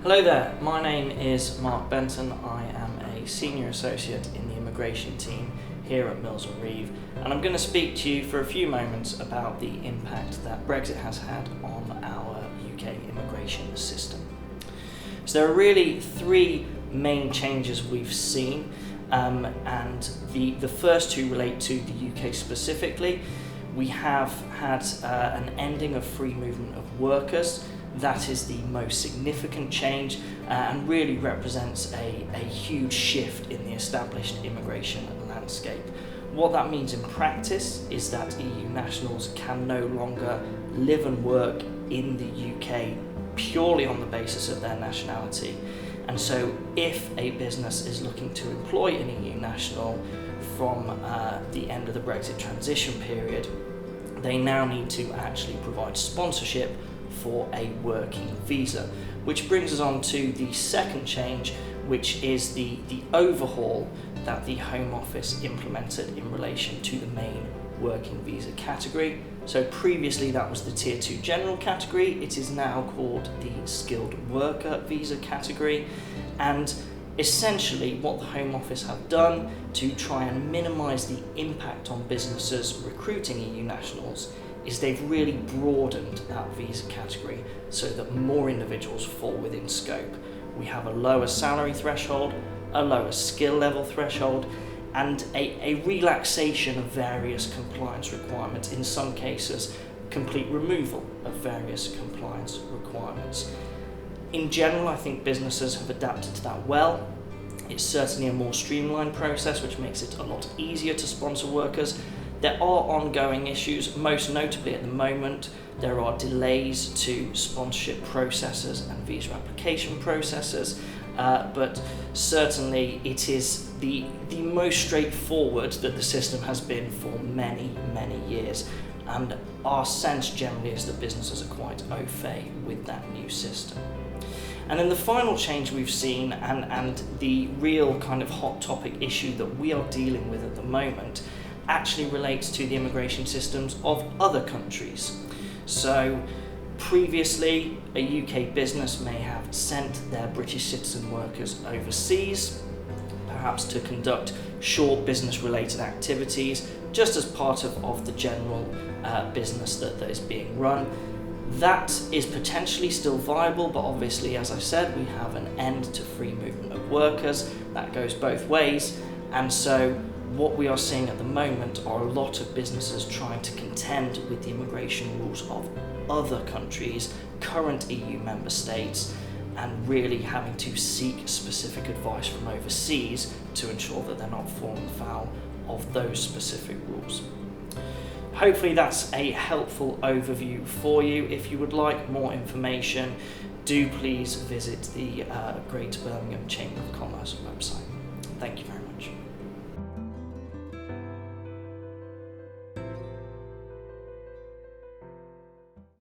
Hello there, my name is Mark Benton. I am a Senior Associate in the Immigration team here at Mills Reeve, and I'm going to speak to you for a few moments about the impact that Brexit has had on our UK immigration system. So there are really three main changes we've seen, and the first two relate to the UK specifically. We have had an ending of free movement of workers. That is the most significant change and really represents a huge shift in the established immigration landscape. What that means in practice is that EU nationals can no longer live and work in the UK purely on the basis of their nationality. And so if a business is looking to employ an EU national from the end of the Brexit transition period, they now need to actually provide sponsorship for a working visa, which brings us on to the second change, which is the overhaul that the Home Office implemented in relation to the main working visa category. So previously that was the Tier 2 general category. It is now called the skilled worker visa category, and essentially what the Home Office have done to try and minimise the impact on businesses recruiting EU nationals is they've really broadened that visa category so that more individuals fall within scope. We have a lower salary threshold, a lower skill level threshold, and a relaxation of various compliance requirements, in some cases complete removal of various compliance requirements. In general, I think businesses have adapted to that well. It's certainly a more streamlined process, which makes it a lot easier to sponsor workers. There are ongoing issues, most notably at the moment, there are delays to sponsorship processes and visa application processes, but certainly it is the most straightforward that the system has been for many, many years. And our sense generally is that businesses are quite au fait with that new system. And then the final change we've seen, and the real kind of hot topic issue that we are dealing with at the moment, actually relates to the immigration systems of other countries. So previously, a UK business may have sent their British citizen workers overseas, perhaps to conduct short business-related activities, just as part of the general business that is being run. That is potentially still viable, but obviously, as I said, we have an end to free movement of workers. That goes both ways, and so what we are seeing at the moment are a lot of businesses trying to contend with the immigration rules of other countries, current EU member states, and really having to seek specific advice from overseas to ensure that they're not falling foul of those specific rules. Hopefully that's a helpful overview for you. If you would like more information, do please visit the Greater Birmingham Chamber of Commerce website. Thank you very much.